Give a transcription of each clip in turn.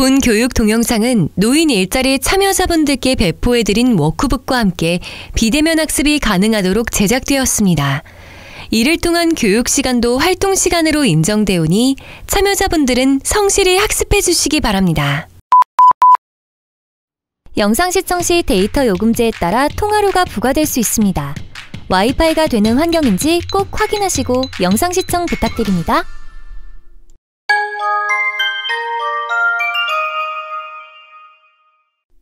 본 교육 동영상은 노인 일자리 참여자분들께 배포해드린 워크북과 함께 비대면 학습이 가능하도록 제작되었습니다. 이를 통한 교육 시간도 활동 시간으로 인정되오니 참여자분들은 성실히 학습해 주시기 바랍니다. 영상 시청 시 데이터 요금제에 따라 통화료가 부과될 수 있습니다. 와이파이가 되는 환경인지 꼭 확인하시고 영상 시청 부탁드립니다.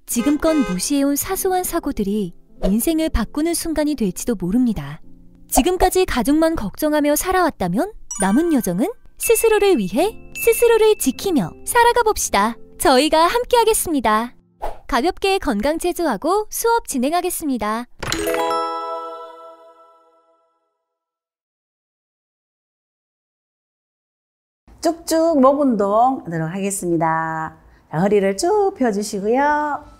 지금껏 무시해온 사소한 사고들이 인생을 바꾸는 순간이 될지도 모릅니다. 지금까지 가족만 걱정하며 살아왔다면 남은 여정은 스스로를 위해 스스로를 지키며 살아가 봅시다. 저희가 함께하겠습니다. 가볍게 건강 체조하고 수업 진행하겠습니다. 쭉쭉 목 운동 하도록 하겠습니다. 자, 허리를 쭉 펴주시고요.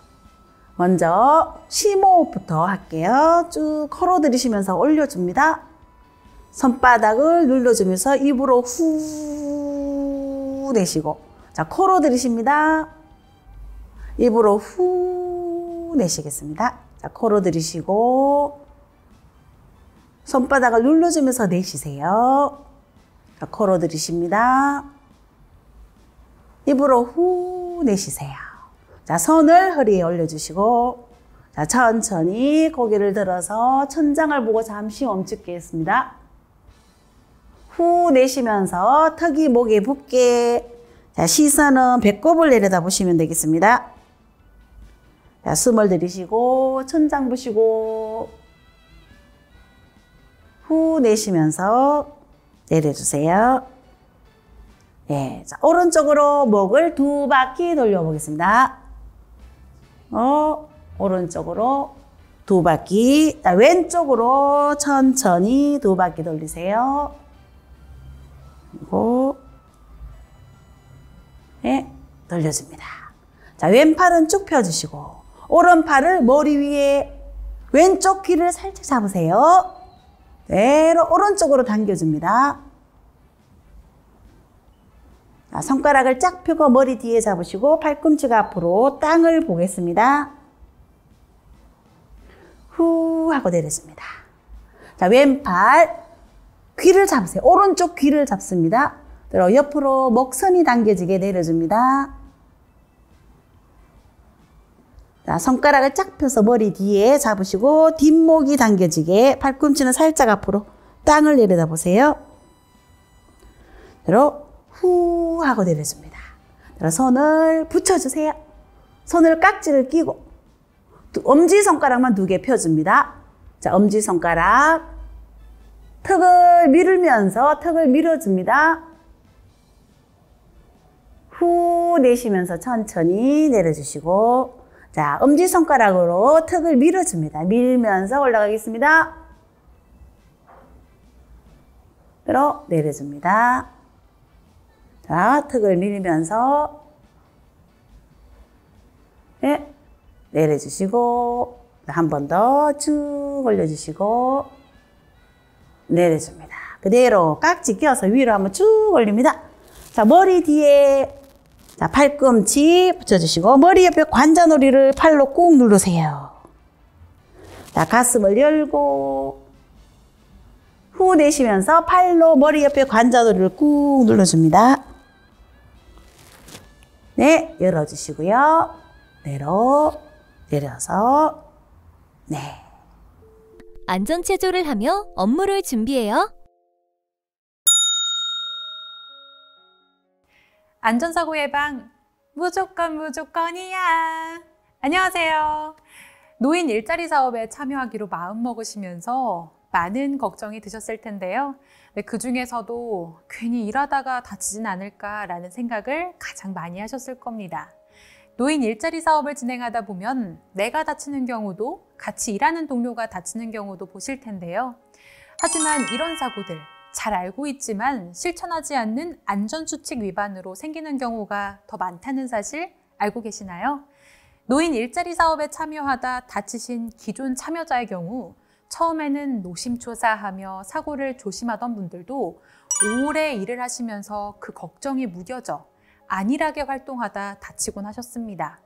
먼저 심호흡부터 할게요. 쭉 코로 들이쉬면서 올려줍니다. 손바닥을 눌러주면서 입으로 후 내쉬고, 자, 코로 들이쉽니다. 입으로 후 내쉬겠습니다. 자, 코로 들이쉬고 손바닥을 눌러주면서 내쉬세요. 자, 코로 들이쉽니다. 입으로 후 내쉬세요. 자, 손을 허리에 올려주시고, 자, 천천히 고개를 들어서 천장을 보고 잠시 멈추겠습니다. 후 내쉬면서 턱이 목에 붙게, 자, 시선은 배꼽을 내려다 보시면 되겠습니다. 자, 숨을 들이쉬고 천장 보시고 후 내쉬면서 내려주세요. 네, 자, 오른쪽으로 목을 2바퀴 돌려보겠습니다. 오른쪽으로 2바퀴, 자, 왼쪽으로 천천히 2바퀴 돌리세요. 그리고 네, 돌려줍니다. 자, 왼팔은 쭉 펴주시고 오른팔을 머리 위에 왼쪽 귀를 살짝 잡으세요. 그대로 오른쪽으로 당겨줍니다. 자, 손가락을 쫙 펴고 머리 뒤에 잡으시고 팔꿈치가 앞으로 땅을 보겠습니다. 후 하고 내려줍니다. 자, 왼팔 귀를 잡으세요. 오른쪽 귀를 잡습니다. 그리고 옆으로 목선이 당겨지게 내려줍니다. 자, 손가락을 쫙 펴서 머리 뒤에 잡으시고 뒷목이 당겨지게 팔꿈치는 살짝 앞으로 땅을 내려다 보세요. 그리고 후 하고 내려줍니다. 손을 붙여주세요. 손을 깍지를 끼고 엄지손가락만 2개 펴줍니다. 자, 엄지손가락 턱을 밀으면서 턱을 밀어줍니다. 후 내쉬면서 천천히 내려주시고, 자, 엄지손가락으로 턱을 밀어줍니다. 밀면서 올라가겠습니다. 그리고 내려줍니다. 자, 턱을 밀면서 네, 내려주시고 한 번 더 쭉 올려주시고 내려줍니다. 그대로 깍지 껴서 위로 한번 쭉 올립니다. 자, 머리 뒤에 자, 팔꿈치 붙여주시고 머리 옆에 관자놀이를 팔로 꾹 누르세요. 자, 가슴을 열고 후 내쉬면서 팔로 머리 옆에 관자놀이를 꾹 눌러줍니다. 네, 열어주시고요. 내려서 네. 안전체조를 하며 업무를 준비해요. 안전사고 예방 무조건이야. 안녕하세요. 노인 일자리 사업에 참여하기로 마음먹으시면서 많은 걱정이 드셨을 텐데요. 그 중에서도 괜히 일하다가 다치진 않을까라는 생각을 가장 많이 하셨을 겁니다. 노인 일자리 사업을 진행하다 보면 내가 다치는 경우도 같이 일하는 동료가 다치는 경우도 보실 텐데요. 하지만 이런 사고들 잘 알고 있지만 실천하지 않는 안전수칙 위반으로 생기는 경우가 더 많다는 사실 알고 계시나요? 노인 일자리 사업에 참여하다 다치신 기존 참여자의 경우 처음에는 노심초사하며 사고를 조심하던 분들도 오래 일을 하시면서 그 걱정이 무뎌져 안일하게 활동하다 다치곤 하셨습니다.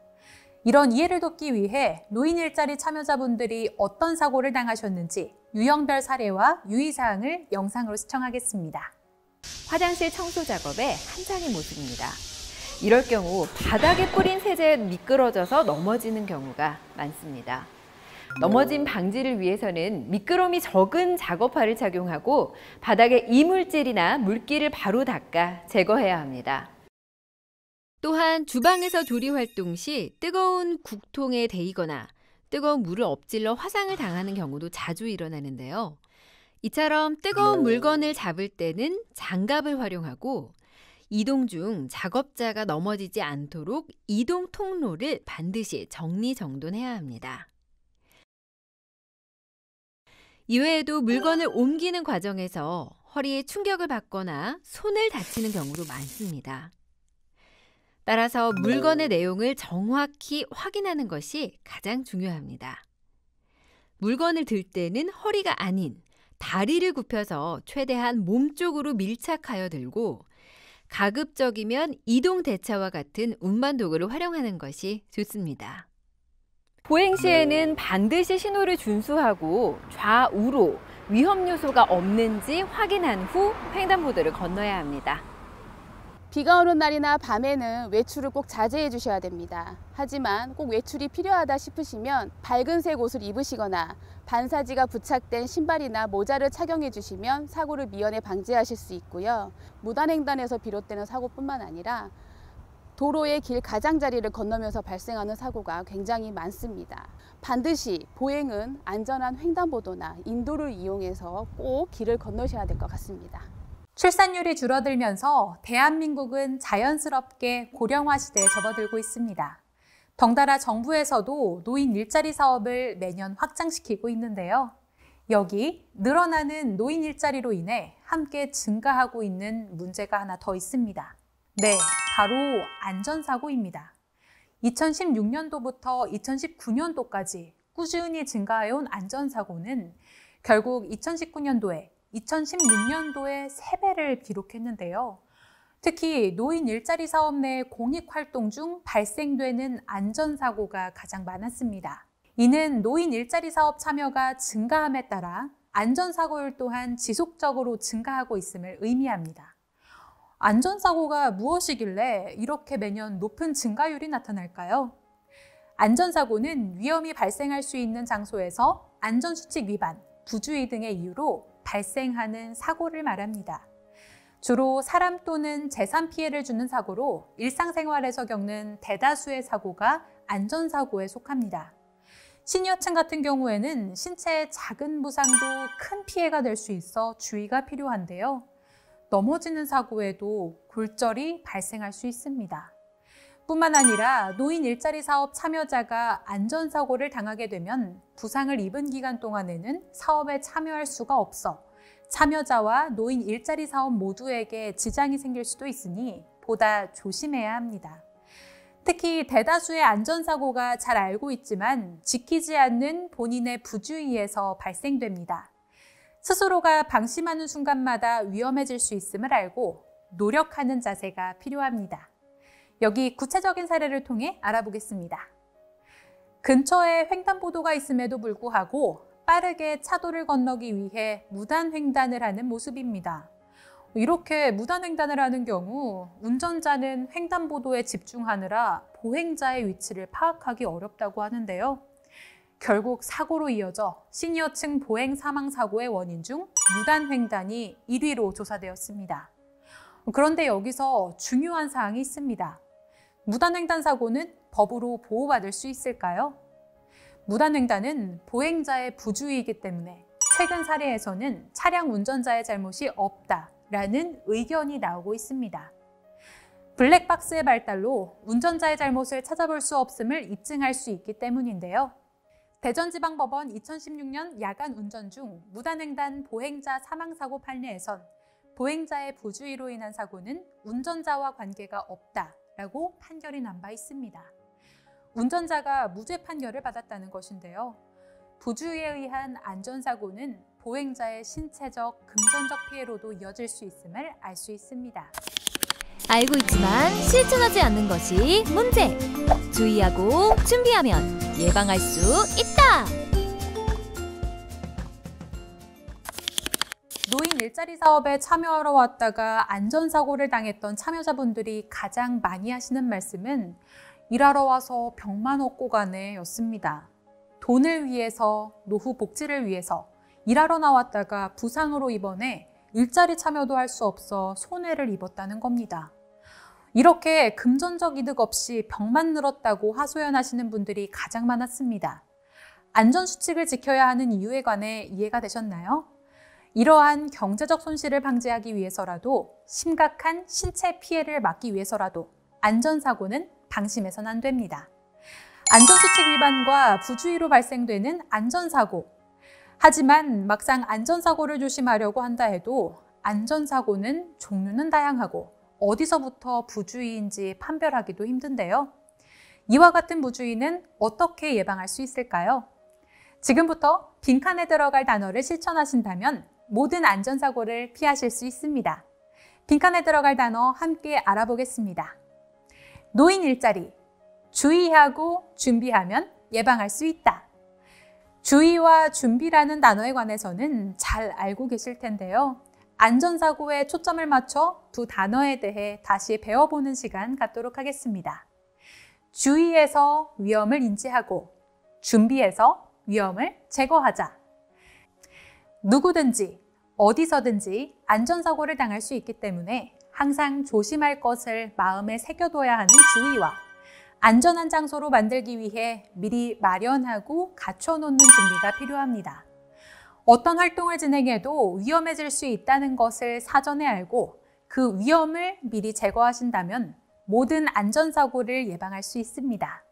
이런 이해를 돕기 위해 노인 일자리 참여자분들이 어떤 사고를 당하셨는지 유형별 사례와 유의사항을 영상으로 시청하겠습니다. 화장실 청소 작업의 한 장의 모습입니다. 이럴 경우 바닥에 뿌린 세제에 미끄러져서 넘어지는 경우가 많습니다. 넘어짐 방지를 위해서는 미끄럼이 적은 작업화를 착용하고 바닥에 이물질이나 물기를 바로 닦아 제거해야 합니다. 또한 주방에서 조리 활동 시 뜨거운 국통에 데이거나 뜨거운 물을 엎질러 화상을 당하는 경우도 자주 일어나는데요. 이처럼 뜨거운 물건을 잡을 때는 장갑을 활용하고 이동 중 작업자가 넘어지지 않도록 이동 통로를 반드시 정리정돈해야 합니다. 이외에도 물건을 옮기는 과정에서 허리에 충격을 받거나 손을 다치는 경우도 많습니다. 따라서 물건의 내용을 정확히 확인하는 것이 가장 중요합니다. 물건을 들 때는 허리가 아닌 다리를 굽혀서 최대한 몸쪽으로 밀착하여 들고 가급적이면 이동 대차와 같은 운반 도구를 활용하는 것이 좋습니다. 보행 시에는 반드시 신호를 준수하고 좌우로 위험 요소가 없는지 확인한 후 횡단보도를 건너야 합니다. 비가 오는 날이나 밤에는 외출을 꼭 자제해 주셔야 됩니다. 하지만 꼭 외출이 필요하다 싶으시면 밝은색 옷을 입으시거나 반사지가 부착된 신발이나 모자를 착용해 주시면 사고를 미연에 방지하실 수 있고요. 무단횡단에서 비롯되는 사고뿐만 아니라 도로의 길 가장자리를 건너면서 발생하는 사고가 굉장히 많습니다. 반드시 보행은 안전한 횡단보도나 인도를 이용해서 꼭 길을 건너셔야 될 것 같습니다. 출산율이 줄어들면서 대한민국은 자연스럽게 고령화 시대에 접어들고 있습니다. 덩달아 정부에서도 노인 일자리 사업을 매년 확장시키고 있는데요. 여기 늘어나는 노인 일자리로 인해 함께 증가하고 있는 문제가 하나 더 있습니다. 네, 바로 안전사고입니다. 2016년도부터 2019년도까지 꾸준히 증가해온 안전사고는 결국 2019년도에 2016년도에 3배를 기록했는데요. 특히 노인 일자리 사업 내 공익활동 중 발생되는 안전사고가 가장 많았습니다. 이는 노인 일자리 사업 참여가 증가함에 따라 안전사고율 또한 지속적으로 증가하고 있음을 의미합니다. 안전사고가 무엇이길래 이렇게 매년 높은 증가율이 나타날까요? 안전사고는 위험이 발생할 수 있는 장소에서 안전수칙 위반, 부주의 등의 이유로 발생하는 사고를 말합니다. 주로 사람 또는 재산 피해를 주는 사고로 일상생활에서 겪는 대다수의 사고가 안전사고에 속합니다. 시니어층 같은 경우에는 신체의 작은 부상도 큰 피해가 될 수 있어 주의가 필요한데요. 넘어지는 사고에도 골절이 발생할 수 있습니다. 뿐만 아니라 노인 일자리 사업 참여자가 안전사고를 당하게 되면 부상을 입은 기간 동안에는 사업에 참여할 수가 없어 참여자와 노인 일자리 사업 모두에게 지장이 생길 수도 있으니 보다 조심해야 합니다. 특히 대다수의 안전사고가 잘 알고 있지만 지키지 않는 본인의 부주의에서 발생됩니다. 스스로가 방심하는 순간마다 위험해질 수 있음을 알고 노력하는 자세가 필요합니다. 여기 구체적인 사례를 통해 알아보겠습니다. 근처에 횡단보도가 있음에도 불구하고 빠르게 차도를 건너기 위해 무단횡단을 하는 모습입니다. 이렇게 무단횡단을 하는 경우 운전자는 횡단보도에 집중하느라 보행자의 위치를 파악하기 어렵다고 하는데요. 결국 사고로 이어져 시니어층 보행 사망 사고의 원인 중 무단횡단이 1위로 조사되었습니다. 그런데 여기서 중요한 사항이 있습니다. 무단횡단 사고는 법으로 보호받을 수 있을까요? 무단횡단은 보행자의 부주의이기 때문에 최근 사례에서는 차량 운전자의 잘못이 없다라는 의견이 나오고 있습니다. 블랙박스의 발달로 운전자의 잘못을 찾아볼 수 없음을 입증할 수 있기 때문인데요. 대전지방법원 2016년 야간 운전 중 무단횡단 보행자 사망사고 판례에선 보행자의 부주의로 인한 사고는 운전자와 관계가 없다라고 판결이 난 바 있습니다. 운전자가 무죄 판결을 받았다는 것인데요. 부주의에 의한 안전사고는 보행자의 신체적, 금전적 피해로도 이어질 수 있음을 알 수 있습니다. 알고 있지만 실천하지 않는 것이 문제. 주의하고 준비하면 예방할 수 있다. 노인 일자리 사업에 참여하러 왔다가 안전사고를 당했던 참여자분들이 가장 많이 하시는 말씀은 일하러 와서 병만 얻고 가네 였습니다. 돈을 위해서, 노후 복지를 위해서 일하러 나왔다가 부상으로 입원해 일자리 참여도 할 수 없어 손해를 입었다는 겁니다. 이렇게 금전적 이득 없이 병만 늘었다고 하소연하시는 분들이 가장 많았습니다. 안전수칙을 지켜야 하는 이유에 관해 이해가 되셨나요? 이러한 경제적 손실을 방지하기 위해서라도, 심각한 신체 피해를 막기 위해서라도 안전사고는 방심해서는 안 됩니다. 안전수칙 위반과 부주의로 발생되는 안전사고. 하지만 막상 안전사고를 조심하려고 한다 해도 안전사고는 종류는 다양하고 어디서부터 부주의인지 판별하기도 힘든데요. 이와 같은 부주의는 어떻게 예방할 수 있을까요? 지금부터 빈칸에 들어갈 단어를 실천하신다면 모든 안전사고를 피하실 수 있습니다. 빈칸에 들어갈 단어 함께 알아보겠습니다. 노인 일자리, 주의하고 준비하면 예방할 수 있다. 주의와 준비라는 단어에 관해서는 잘 알고 계실 텐데요. 안전사고에 초점을 맞춰 두 단어에 대해 다시 배워보는 시간 갖도록 하겠습니다. 주의해서 위험을 인지하고 준비해서 위험을 제거하자. 누구든지 어디서든지 안전사고를 당할 수 있기 때문에 항상 조심할 것을 마음에 새겨둬야 하는 주의와 안전한 장소로 만들기 위해 미리 마련하고 갖춰놓는 준비가 필요합니다. 어떤 활동을 진행해도 위험해질 수 있다는 것을 사전에 알고 그 위험을 미리 제거하신다면 모든 안전사고를 예방할 수 있습니다.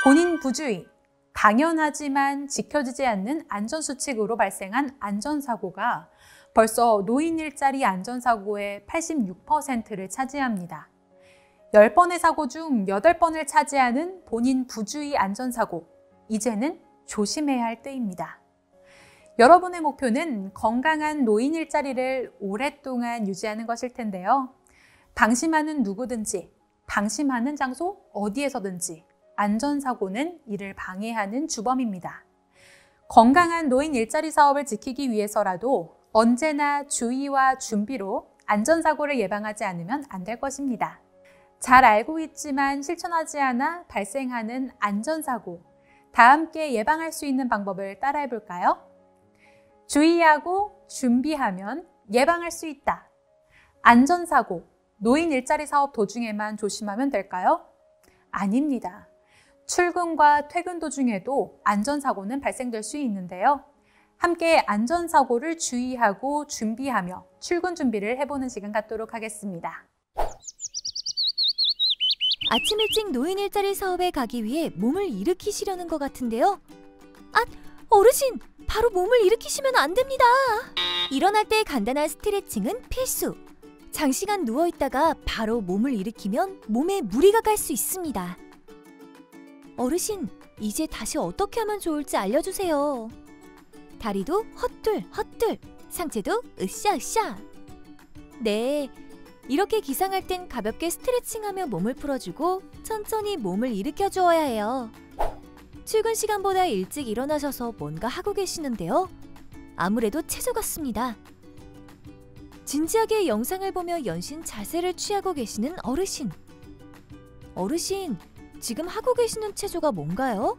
본인 부주의, 당연하지만 지켜지지 않는 안전수칙으로 발생한 안전사고가 벌써 노인 일자리 안전사고의 86%를 차지합니다. 10번의 사고 중 8번을 차지하는 본인 부주의 안전사고, 이제는 조심해야 할 때입니다. 여러분의 목표는 건강한 노인 일자리를 오랫동안 유지하는 것일 텐데요. 방심하는 누구든지, 방심하는 장소 어디에서든지 안전사고는 이를 방해하는 주범입니다. 건강한 노인 일자리 사업을 지키기 위해서라도 언제나 주의와 준비로 안전사고를 예방하지 않으면 안 될 것입니다. 잘 알고 있지만 실천하지 않아 발생하는 안전사고, 다 함께 예방할 수 있는 방법을 따라해 볼까요? 주의하고 준비하면 예방할 수 있다. 안전사고, 노인 일자리 사업 도중에만 조심하면 될까요? 아닙니다. 출근과 퇴근 도중에도 안전사고는 발생될 수 있는데요. 함께 안전사고를 주의하고 준비하며 출근 준비를 해보는 시간 갖도록 하겠습니다. 아침 일찍 노인 일자리 사업에 가기 위해 몸을 일으키시려는 것 같은데요. 아, 어르신! 바로 몸을 일으키시면 안 됩니다. 일어날 때 간단한 스트레칭은 필수. 장시간 누워있다가 바로 몸을 일으키면 몸에 무리가 갈 수 있습니다. 어르신, 이제 다시 어떻게 하면 좋을지 알려주세요. 다리도 헛둘 헛둘, 상체도 으쌰으쌰. 네, 이렇게 기상할 땐 가볍게 스트레칭하며 몸을 풀어주고 천천히 몸을 일으켜 주어야 해요. 출근 시간보다 일찍 일어나셔서 뭔가 하고 계시는데요. 아무래도 체조 같습니다. 진지하게 영상을 보며 연신 자세를 취하고 계시는 어르신. 어르신, 지금 하고 계시는 체조가 뭔가요?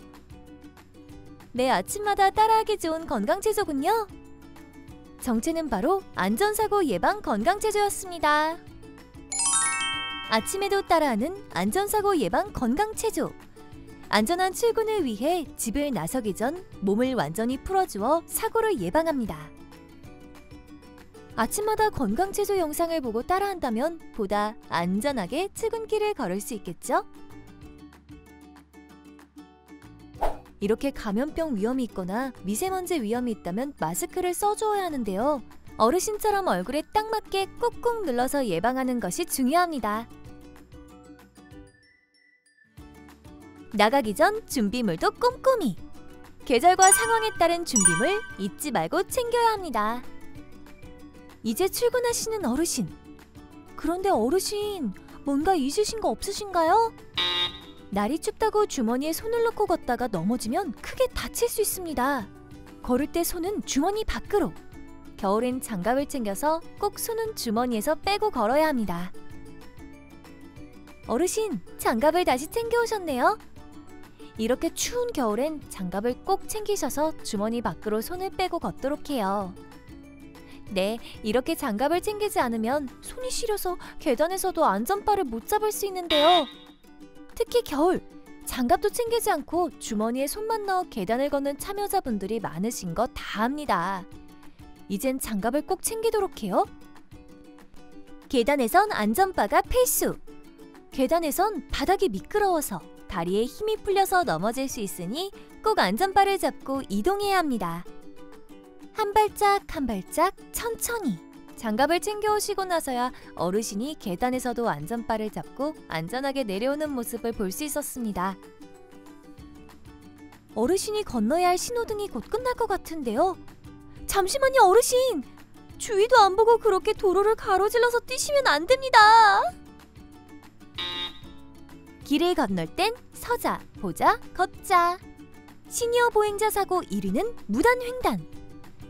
네, 아침마다 따라하기 좋은 건강체조군요. 정체는 바로 안전사고 예방 건강체조였습니다. 아침에도 따라하는 안전사고 예방 건강체조. 안전한 출근을 위해 집을 나서기 전 몸을 완전히 풀어주어 사고를 예방합니다. 아침마다 건강체조 영상을 보고 따라한다면 보다 안전하게 출근길을 걸을 수 있겠죠? 이렇게 감염병 위험이 있거나 미세먼지 위험이 있다면 마스크를 써주어야 하는데요. 어르신처럼 얼굴에 딱 맞게 꾹꾹 눌러서 예방하는 것이 중요합니다. 나가기 전 준비물도 꼼꼼히. 계절과 상황에 따른 준비물 잊지 말고 챙겨야 합니다. 이제 출근하시는 어르신. 그런데 어르신, 뭔가 잊으신 거 없으신가요? 날이 춥다고 주머니에 손을 넣고 걷다가 넘어지면 크게 다칠 수 있습니다. 걸을 때 손은 주머니 밖으로. 겨울엔 장갑을 챙겨서 꼭 손은 주머니에서 빼고 걸어야 합니다. 어르신, 장갑을 다시 챙겨오셨네요. 이렇게 추운 겨울엔 장갑을 꼭 챙기셔서 주머니 밖으로 손을 빼고 걷도록 해요. 네, 이렇게 장갑을 챙기지 않으면 손이 시려서 계단에서도 안전바를 못 잡을 수 있는데요. 특히 겨울, 장갑도 챙기지 않고 주머니에 손만 넣어 계단을 걷는 참여자분들이 많으신 거 다 압니다. 이젠 장갑을 꼭 챙기도록 해요. 계단에선 안전바가 필수! 계단에선 바닥이 미끄러워서 다리에 힘이 풀려서 넘어질 수 있으니 꼭 안전바를 잡고 이동해야 합니다. 한 발짝 한 발짝 천천히. 장갑을 챙겨오시고 나서야 어르신이 계단에서도 안전바를 잡고 안전하게 내려오는 모습을 볼 수 있었습니다. 어르신이 건너야 할 신호등이 곧 끝날 것 같은데요. 잠시만요, 어르신! 주위도 안 보고 그렇게 도로를 가로질러서 뛰시면 안 됩니다. 길을 건널 땐 서자, 보자, 걷자. 시니어 보행자 사고 1위는 무단횡단.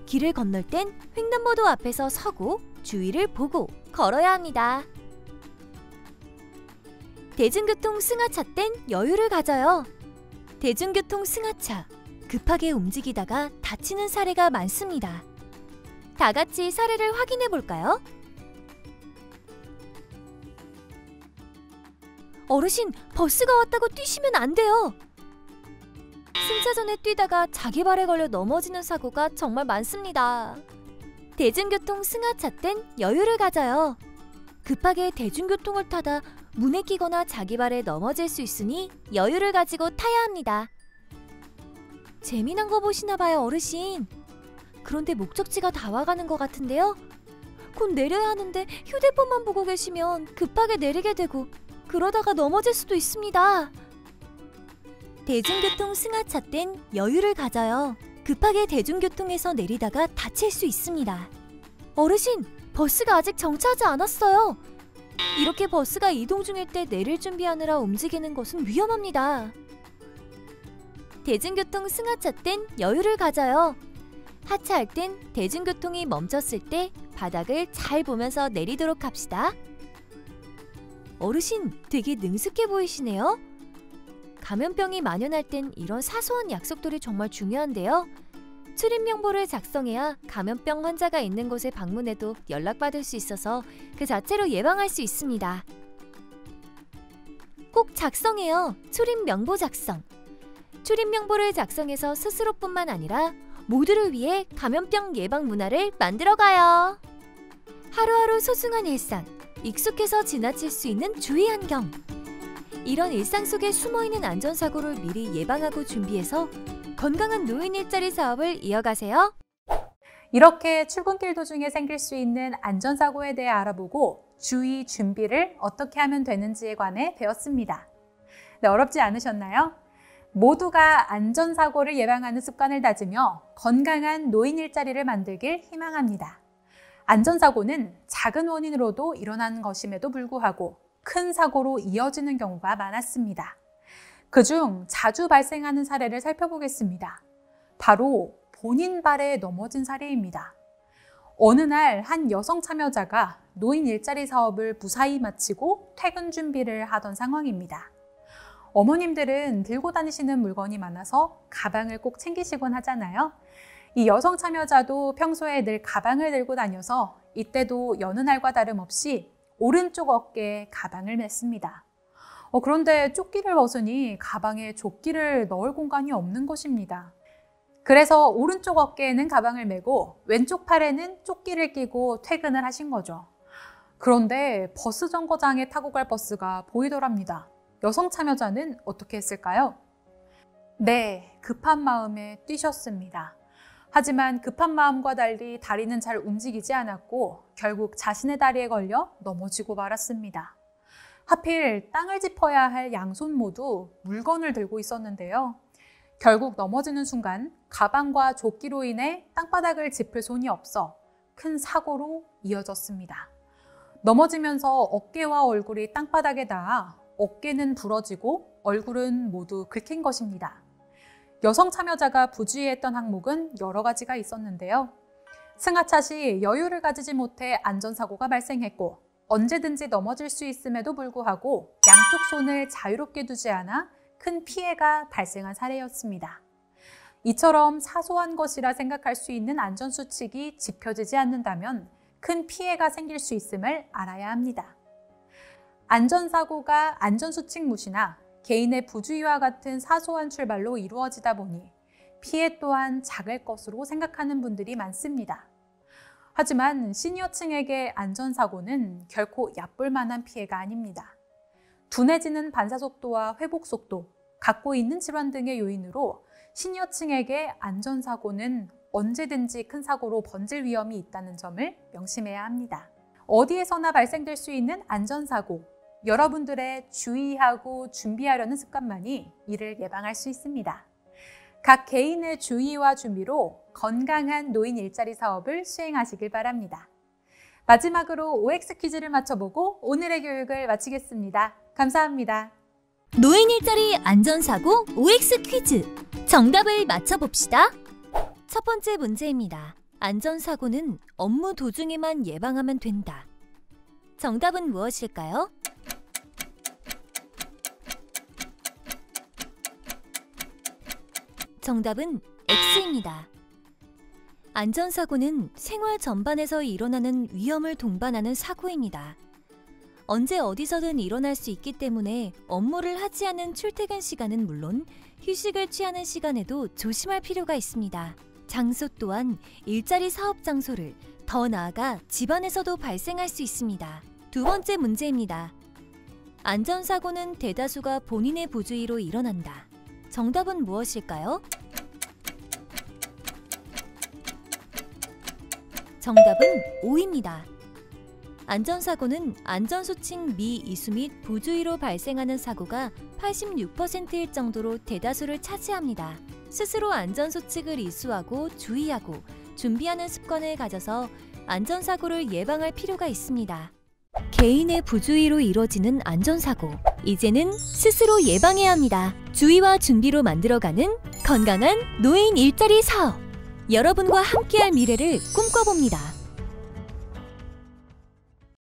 길을 건널 땐 횡단보도 앞에서 서고 주위를 보고 걸어야 합니다. 대중교통 승하차 땐 여유를 가져요. 대중교통 승하차, 급하게 움직이다가 다치는 사례가 많습니다. 다 같이 사례를 확인해 볼까요? 어르신, 버스가 왔다고 뛰시면 안 돼요. 승차전에 뛰다가 자기 발에 걸려 넘어지는 사고가 정말 많습니다. 대중교통 승하차 땐 여유를 가져요. 급하게 대중교통을 타다 문에 끼거나 자기 발에 넘어질 수 있으니 여유를 가지고 타야 합니다. 재미난 거 보시나 봐요, 어르신. 그런데 목적지가 다 와가는 것 같은데요. 곧 내려야 하는데 휴대폰만 보고 계시면 급하게 내리게 되고 그러다가 넘어질 수도 있습니다. 대중교통 승하차 땐 여유를 가져요. 급하게 대중교통에서 내리다가 다칠 수 있습니다. 어르신, 버스가 아직 정차하지 않았어요. 이렇게 버스가 이동 중일 때 내릴 준비하느라 움직이는 것은 위험합니다. 대중교통 승하차 땐 여유를 가져요. 하차할 땐 대중교통이 멈췄을 때 바닥을 잘 보면서 내리도록 합시다. 어르신, 되게 능숙해 보이시네요. 감염병이 만연할 땐 이런 사소한 약속들이 정말 중요한데요. 출입 명부를 작성해야 감염병 환자가 있는 곳에 방문해도 연락받을 수 있어서 그 자체로 예방할 수 있습니다. 꼭 작성해요. 출입 명부 작성. 출입 명부를 작성해서 스스로뿐만 아니라 모두를 위해 감염병 예방 문화를 만들어가요. 하루하루 소중한 일상, 익숙해서 지나칠 수 있는 주의 환경. 이런 일상 속에 숨어있는 안전사고를 미리 예방하고 준비해서 건강한 노인 일자리 사업을 이어가세요. 이렇게 출근길 도중에 생길 수 있는 안전사고에 대해 알아보고 주의 준비를 어떻게 하면 되는지에 관해 배웠습니다. 네, 어렵지 않으셨나요? 모두가 안전사고를 예방하는 습관을 다지며 건강한 노인 일자리를 만들길 희망합니다. 안전사고는 작은 원인으로도 일어나는 것임에도 불구하고 큰 사고로 이어지는 경우가 많았습니다. 그중 자주 발생하는 사례를 살펴보겠습니다. 바로 본인 발에 넘어진 사례입니다. 어느 날 한 여성 참여자가 노인 일자리 사업을 무사히 마치고 퇴근 준비를 하던 상황입니다. 어머님들은 들고 다니시는 물건이 많아서 가방을 꼭 챙기시곤 하잖아요. 이 여성 참여자도 평소에 늘 가방을 들고 다녀서 이때도 여느 날과 다름없이 오른쪽 어깨에 가방을 맸습니다. 그런데 조끼를 벗으니 가방에 조끼를 넣을 공간이 없는 것입니다. 그래서 오른쪽 어깨에는 가방을 메고 왼쪽 팔에는 조끼를 끼고 퇴근을 하신 거죠. 그런데 버스 정거장에 타고 갈 버스가 보이더랍니다. 여성 참여자는 어떻게 했을까요? 네, 급한 마음에 뛰셨습니다. 하지만 급한 마음과 달리 다리는 잘 움직이지 않았고 결국 자신의 다리에 걸려 넘어지고 말았습니다. 하필 땅을 짚어야 할 양손 모두 물건을 들고 있었는데요. 결국 넘어지는 순간 가방과 조끼로 인해 땅바닥을 짚을 손이 없어 큰 사고로 이어졌습니다. 넘어지면서 어깨와 얼굴이 땅바닥에 닿아 어깨는 부러지고 얼굴은 모두 긁힌 것입니다. 여성 참여자가 부주의했던 항목은 여러 가지가 있었는데요. 승하차 시 여유를 가지지 못해 안전사고가 발생했고 언제든지 넘어질 수 있음에도 불구하고 양쪽 손을 자유롭게 두지 않아 큰 피해가 발생한 사례였습니다. 이처럼 사소한 것이라 생각할 수 있는 안전수칙이 지켜지지 않는다면 큰 피해가 생길 수 있음을 알아야 합니다. 안전사고가 안전수칙 무시나 개인의 부주의와 같은 사소한 출발로 이루어지다 보니 피해 또한 작을 것으로 생각하는 분들이 많습니다. 하지만 시니어층에게 안전사고는 결코 얕볼 만한 피해가 아닙니다. 둔해지는 반사속도와 회복속도, 갖고 있는 질환 등의 요인으로 시니어층에게 안전사고는 언제든지 큰 사고로 번질 위험이 있다는 점을 명심해야 합니다. 어디에서나 발생될 수 있는 안전사고, 여러분들의 주의하고 준비하려는 습관만이 이를 예방할 수 있습니다. 각 개인의 주의와 준비로 건강한 노인 일자리 사업을 수행하시길 바랍니다. 마지막으로 OX 퀴즈를 맞춰보고 오늘의 교육을 마치겠습니다. 감사합니다. 노인 일자리 안전사고 OX 퀴즈. 정답을 맞춰봅시다. 첫 번째 문제입니다. 안전사고는 업무 도중에만 예방하면 된다. 정답은 무엇일까요? 정답은 X입니다. 안전사고는 생활 전반에서 일어나는 위험을 동반하는 사고입니다. 언제 어디서든 일어날 수 있기 때문에 업무를 하지 않은 출퇴근 시간은 물론 휴식을 취하는 시간에도 조심할 필요가 있습니다. 장소 또한 일자리 사업 장소를 더 나아가 집안에서도 발생할 수 있습니다. 두 번째 문제입니다. 안전사고는 대다수가 본인의 부주의로 일어난다. 정답은 무엇일까요? 정답은 O입니다. 안전사고는 안전수칙 미이수 및 부주의로 발생하는 사고가 86%일 정도로 대다수를 차지합니다. 스스로 안전수칙을 이수하고 주의하고 준비하는 습관을 가져서 안전사고를 예방할 필요가 있습니다. 개인의 부주의로 이뤄지는 안전사고, 이제는 스스로 예방해야 합니다. 주의와 준비로 만들어가는 건강한 노인 일자리 사업. 여러분과 함께할 미래를 꿈꿔봅니다.